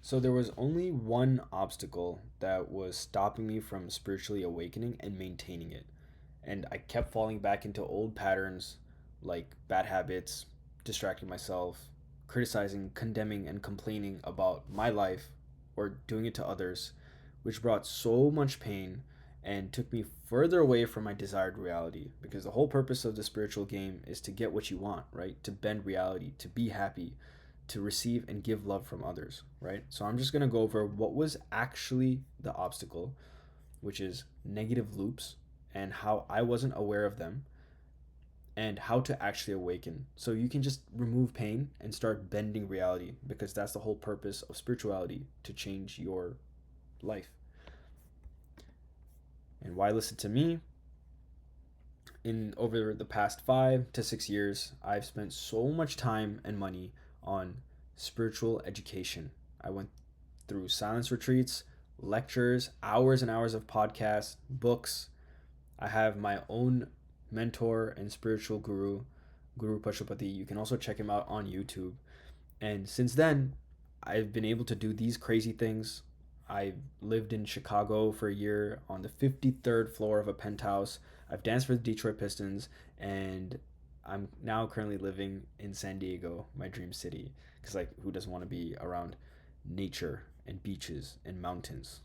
So there was only one obstacle that was stopping me from spiritually awakening and maintaining it. And I kept falling back into old patterns like bad habits, distracting myself, criticizing, condemning, and complaining about my life or doing it to others, which brought so much pain and took me further away from my desired reality. Because the whole purpose of the spiritual game is to get what you want, right? To bend reality, to be happy, to receive and give love from others, right? So I'm just going to go over what was actually the obstacle, which is negative loops, and how I wasn't aware of them, and how to actually awaken. So you can just remove pain and start bending reality, because that's the whole purpose of spirituality, to change your life. And why listen to me? In over the past 5 to 6 years, I've spent so much time and money on spiritual education. I went through silence retreats, lectures, hours and hours of podcasts, books. I have my own mentor and spiritual guru, Guru Pashupati. You can also check him out on YouTube. And since then, I've been able to do these crazy things. I lived in Chicago for a year on the 53rd floor of a penthouse. I've danced for the Detroit Pistons, and I'm now currently living in San Diego, my dream city. Because, like, who doesn't want to be around nature and beaches and mountains?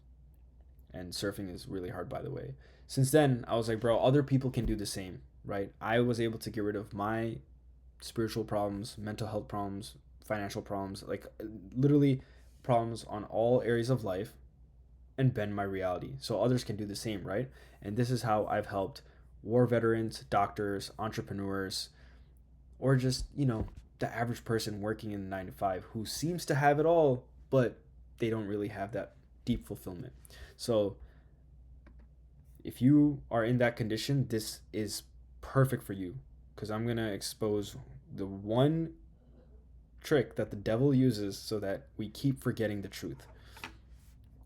And surfing is really hard, by the way. Since then, I was like, bro, other people can do the same, right? I was able to get rid of my spiritual problems, mental health problems, financial problems, like literally problems on all areas of life, and bend my reality so others can do the same, right? And this is how I've helped war veterans, doctors, entrepreneurs, or just, the average person working in the 9 to 5 who seems to have it all, but they don't really have that deep fulfillment. So if you are in that condition, this is perfect for you, because I'm going to expose the one trick that the devil uses so that we keep forgetting the truth.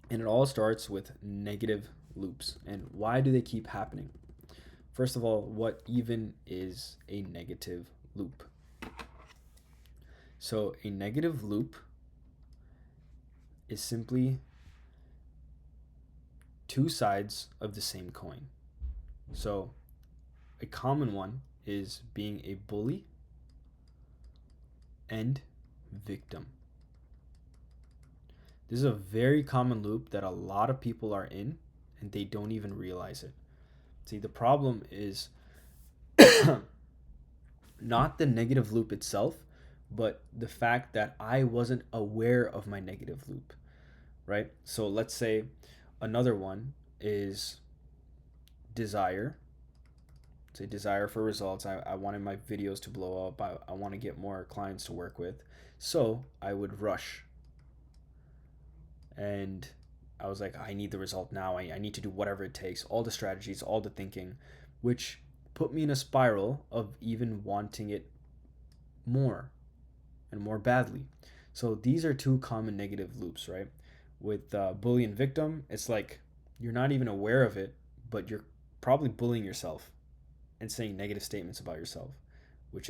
And it all starts with negative loops. And why do they keep happening? First of all, what even is a negative loop? So, a negative loop is simply two sides of the same coin. So, a common one is being a bully and victim. This is a very common loop that a lot of people are in, and they don't even realize it. See, the problem is not the negative loop itself, but the fact that I wasn't aware of my negative loop, right? So let's say another one is desire. Say desire for results. I wanted my videos to blow up. I want to get more clients to work with. So I would rush. And I was like, I need the result now. I need to do whatever it takes, all the strategies, all the thinking, which put me in a spiral of even wanting it more and more badly. So these are two common negative loops, right? With bully and victim, it's like you're not even aware of it, but you're probably bullying yourself and saying negative statements about yourself, which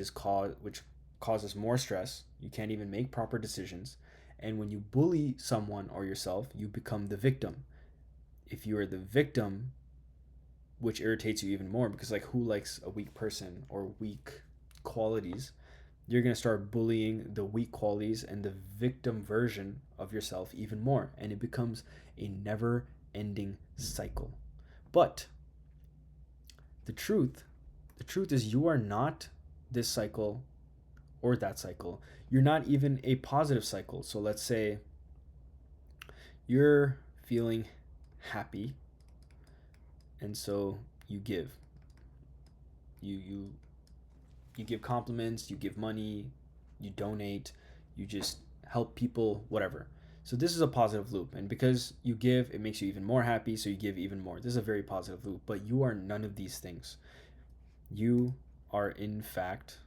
causes more stress. You can't even make proper decisions, and when you bully someone or yourself, you become the victim. If you are the victim, which irritates you even more, because like who likes a weak person or weak qualities? You're going to start bullying the weak qualities and the victim version of yourself even more, and it becomes a never ending cycle. But the truth the truth is, you are not this cycle or that cycle. You're not even a positive cycle. So let's say you're feeling happy, and so you give. You give compliments, you give money, you donate, you just help people, whatever. So this is a positive loop, and because you give, it makes you even more happy, so you give even more. This is a very positive loop, but you are none of these things. You are in fact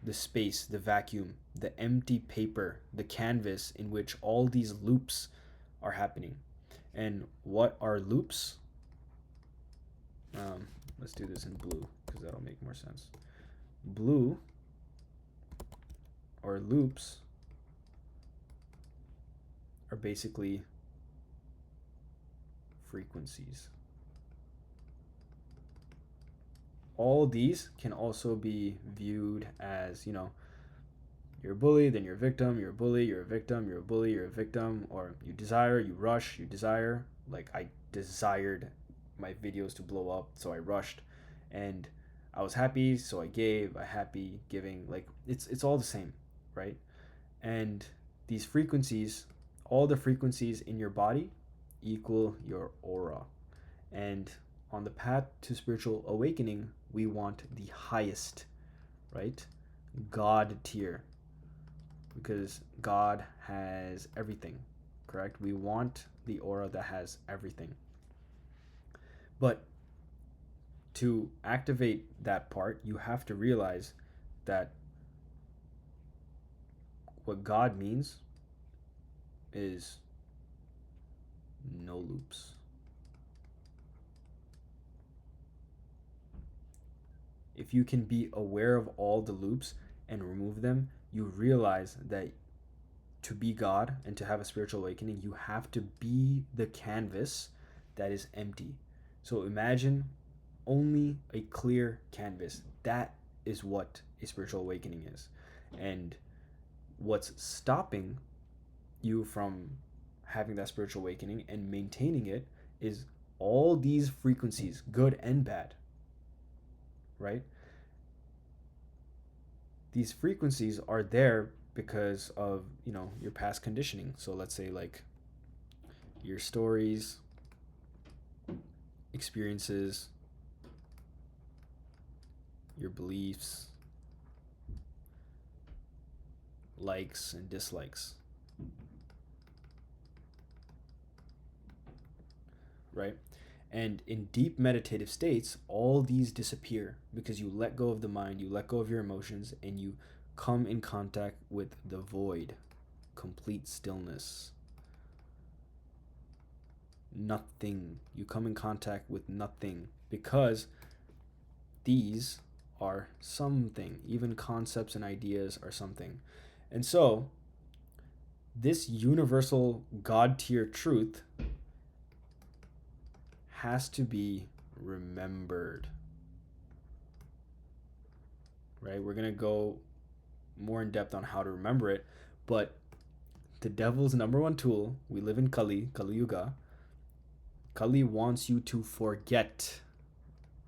the space, the vacuum, the empty paper, the canvas in which all these loops are happening. And what are loops? Um, let's do this in blue because that'll make more sense. Blue or loops are basically frequencies. All these can also be viewed as, you're a bully, then you're a victim, you're a bully, you're a victim, you're a bully, you're a victim, or you desire, you rush, you desire. Like, I desired my videos to blow up, so I rushed, and I was happy, so I gave. A happy giving, like it's all the same, right? And these frequencies, all the frequencies in your body equal your aura. And on the path to spiritual awakening, we want the highest, right? God tier, because God has everything, correct? We want the aura that has everything. But to activate that part, you have to realize that what God means is no loops. If you can be aware of all the loops and remove them, you realize that to be God and to have a spiritual awakening, you have to be the canvas that is empty. So imagine only a clear canvas. That is what a spiritual awakening is. And what's stopping you from having that spiritual awakening and maintaining it is all these frequencies, good and bad, right? These frequencies are there because of, your past conditioning. So let's say, like, your stories, experiences, your beliefs, likes and dislikes, right? And in deep meditative states, all these disappear because you let go of the mind, you let go of your emotions, and you come in contact with the void, complete stillness. Nothing. You come in contact with nothing because these are something. Even concepts and ideas are something. And so, this universal God tier truth has to be remembered. Right? We're going to go more in depth on how to remember it, but the devil's number one tool, we live in Kali Yuga. Kali wants you to forget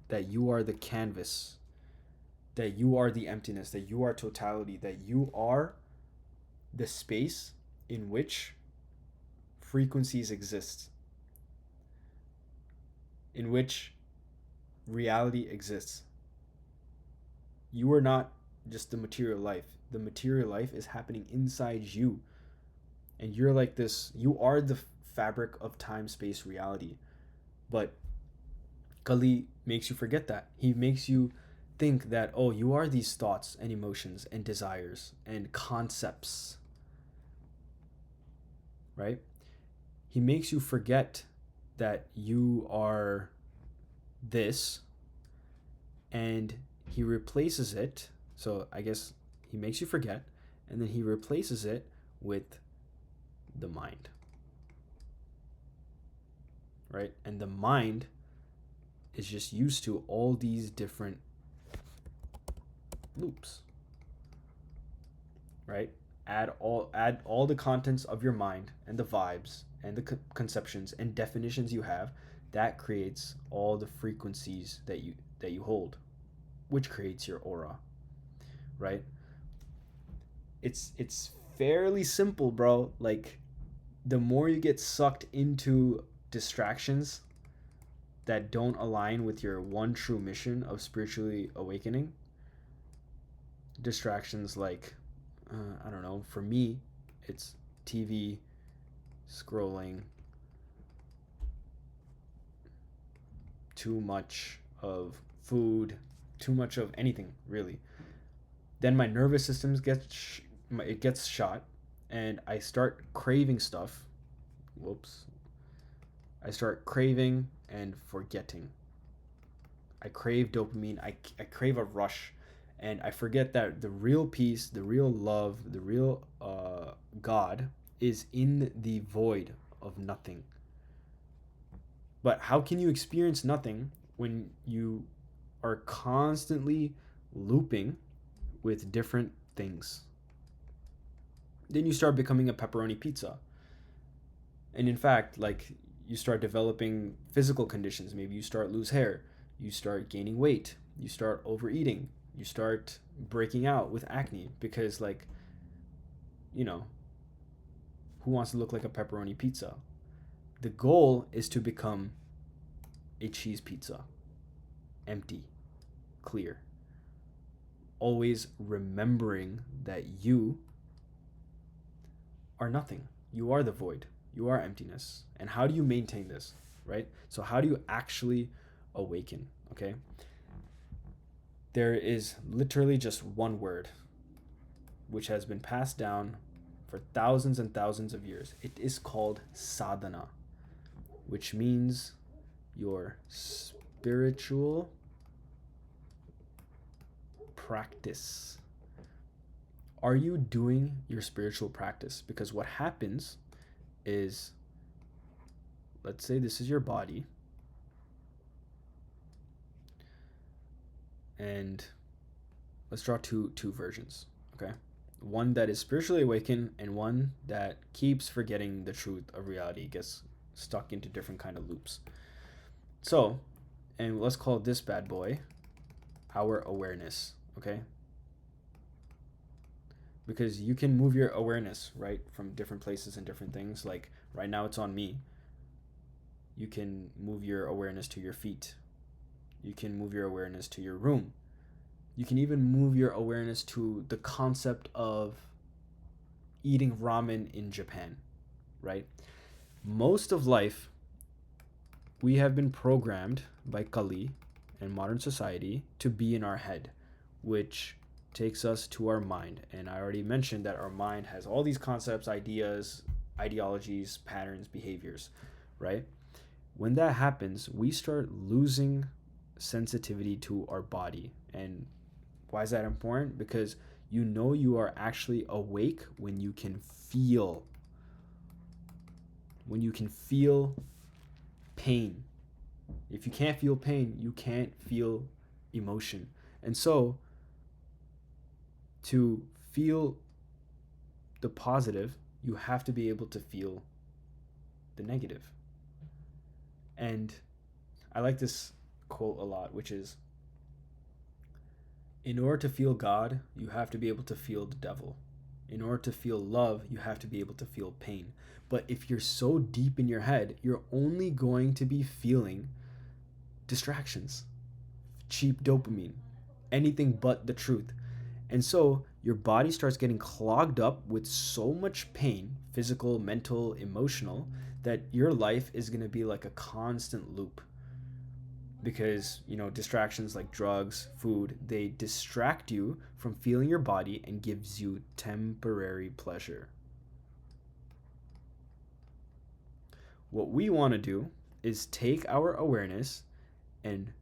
that you are the canvas, that you are the emptiness, that you are totality, that you are the space in which frequencies exist, in which reality exists. You are not just the material life. The material life is happening inside you. And you're like this, you are the fabric of time, space, reality. But Kali makes you forget that. He makes you think that, oh, you are these thoughts and emotions and desires and concepts, right? He makes you forget that you are this, and he replaces it. So I guess he makes you forget, and then he replaces it with the mind, right? And the mind is just used to all these different loops, right? Add all the contents of your mind and the vibes and the conceptions and definitions you have. That creates all the frequencies that you hold, which creates your aura, right? It's fairly simple, bro. Like, the more you get sucked into distractions that don't align with your one true mission of spiritually awakening, distractions like, I don't know, for me, it's TV, scrolling, too much of food, too much of anything, really. Then my nervous system gets shot, and I start craving stuff. Whoops. I start craving and forgetting. I crave dopamine. I crave a rush, And I forget that the real peace, the real love, the real God is in the void of nothing. But how can you experience nothing when you are constantly looping with different things? Then you start becoming a pepperoni pizza. And in fact, like, you start developing physical conditions. Maybe you start lose hair, you start gaining weight, you start overeating, you start breaking out with acne because, like, you know, who wants to look like a pepperoni pizza? The goal is to become a cheese pizza, empty, clear, always remembering that you are nothing. You are the void. You are emptiness. And how do you maintain this, right? So, how do you actually awaken? Okay. There is literally just one word which has been passed down for thousands and thousands of years. It is called sadhana, which means your spiritual practice. Are you doing your spiritual practice? Because what happens is, let's say this is your body, and let's draw two versions, okay? One that is spiritually awakened and one that keeps forgetting the truth of reality, gets stuck into different kind of loops. So, and let's call this bad boy our awareness, okay? Because you can move your awareness, right, from different places and different things. Like right now it's on me. You can move your awareness to your feet. You can move your awareness to your room. You can even move your awareness to the concept of eating ramen in Japan, right? Most of life, we have been programmed by Kali and modern society to be in our head, which takes us to our mind. And I already mentioned that our mind has all these concepts, ideas, ideologies, patterns, behaviors, right? When that happens, we start losing sensitivity to our body. And why is that important? Because you know you are actually awake when you can feel. When you can feel pain. If you can't feel pain, you can't feel emotion. And so, to feel the positive, you have to be able to feel the negative. And I like this quote a lot, which is, in order to feel God, you have to be able to feel the devil. In order to feel love, you have to be able to feel pain. But if you're so deep in your head, you're only going to be feeling distractions, cheap dopamine, anything but the truth. And so your body starts getting clogged up with so much pain, physical, mental, emotional, that your life is going to be like a constant loop. Because, distractions like drugs, food, they distract you from feeling your body and gives you temporary pleasure. What we want to do is take our awareness and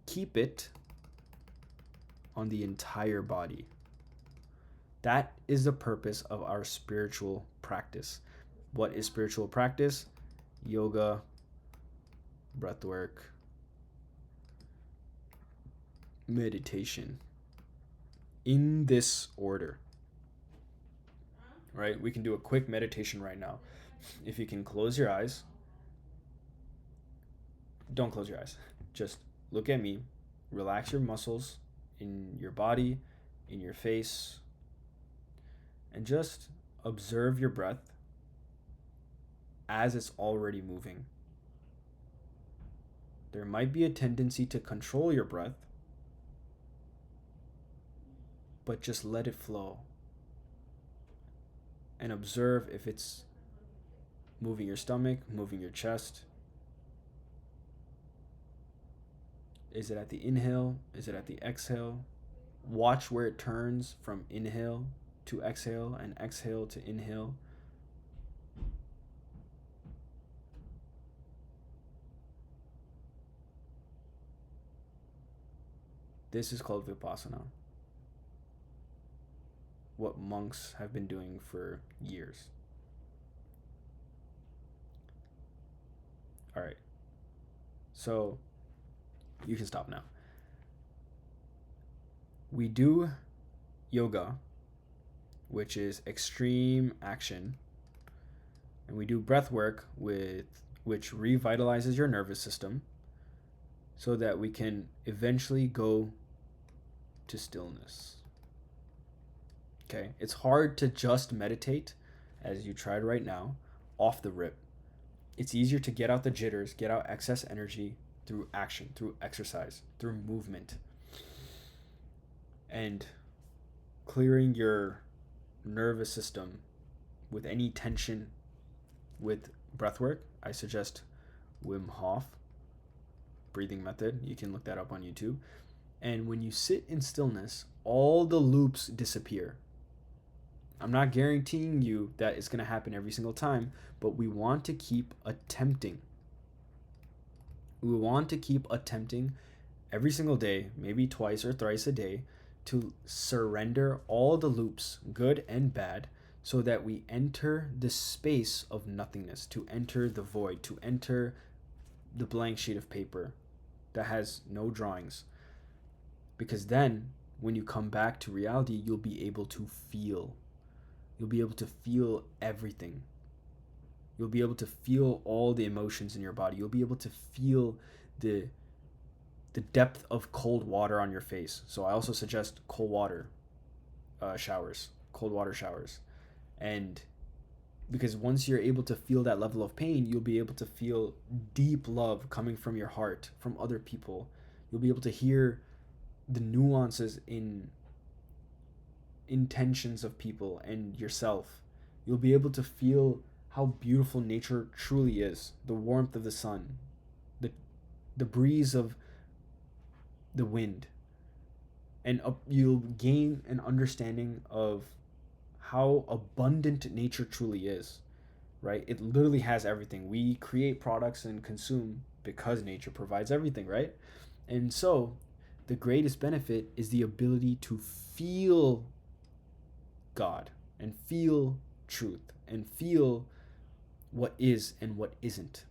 keep it on the entire body. That is the purpose of our spiritual practice. What is spiritual practice? Yoga, breathwork, meditation. In this order. Right? We can do a quick meditation right now. If you can close your eyes, don't close your eyes. Just look at me. Relax your muscles in your body, in your face, and just observe your breath as it's already moving. There might be a tendency to control your breath, but just let it flow. And observe if it's moving your stomach, moving your chest. Is it at the inhale? Is it at the exhale? Watch where it turns from inhale to exhale and exhale to inhale. This is called Vipassana. What monks have been doing for years. All right. So you can stop now. We do yoga, which is extreme action, and we do breath work which revitalizes your nervous system so that we can eventually go to stillness. Okay? It's hard to just meditate, as you tried right now, off the rip. It's easier to get out the jitters, get out excess energy through action, through exercise, through movement. And clearing your nervous system with any tension with breath work, I suggest Wim Hof breathing method. You can look that up on YouTube. And when you sit in stillness, all the loops disappear. I'm not guaranteeing you that it's going to happen every single time, but we want to keep attempting. We want to keep attempting every single day, maybe twice or thrice a day, to surrender all the loops, good and bad, so that we enter the space of nothingness, to enter the void, to enter the blank sheet of paper that has no drawings. Because then, when you come back to reality, you'll be able to feel. You'll be able to feel everything. You'll be able to feel all the emotions in your body. You'll be able to feel the depth of cold water on your face. So I also suggest cold water showers. And because once you're able to feel that level of pain, you'll be able to feel deep love coming from your heart, from other people. You'll be able to hear the nuances in intentions of people and yourself. You'll be able to feel how beautiful nature truly is, the warmth of the sun, the breeze of the wind, and you'll gain an understanding of how abundant nature truly is, right? It literally has everything. We create products and consume because nature provides everything, right? And so the greatest benefit is the ability to feel God and feel truth and feel what is and what isn't.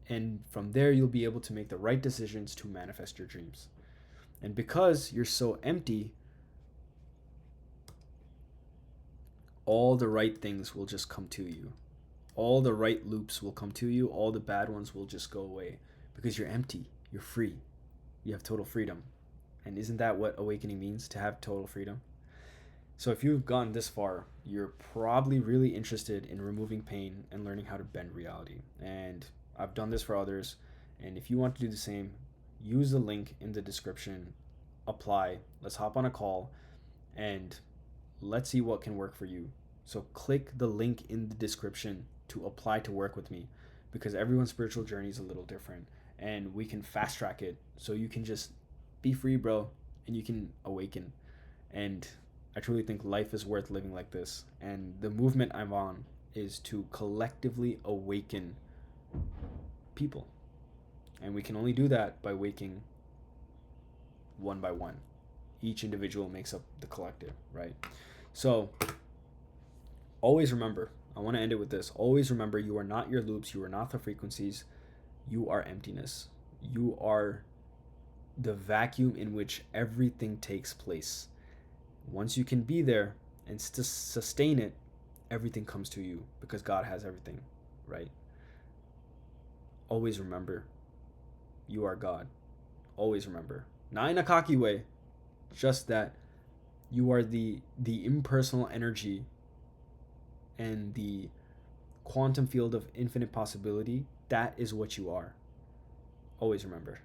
And from there, you'll be able to make the right decisions to manifest your dreams. And because you're so empty, all the right things will just come to you. All the right loops will come to you. All the bad ones will just go away because you're empty. You're free. You have total freedom. And isn't that what awakening means, to have total freedom? So if you've gone this far, you're probably really interested in removing pain and learning how to bend reality. And I've done this for others. And if you want to do the same, use the link in the description, apply, let's hop on a call, and let's see what can work for you. So click the link in the description to apply to work with me, because everyone's spiritual journey is a little different, and we can fast track it so you can just be free, bro, and you can awaken. And I truly think life is worth living like this. And the movement I'm on is to collectively awaken people. And we can only do that by waking one by one. Each individual makes up the collective, right? So always remember, I want to end it with this. Always remember, you are not your loops. You are not the frequencies. You are emptiness. You are the vacuum in which everything takes place. Once you can be there and sustain it, everything comes to you because God has everything, right? Always remember, you are God. Always remember. Not in a cocky way, just that you are the impersonal energy and the quantum field of infinite possibility. That is what you are. Always remember.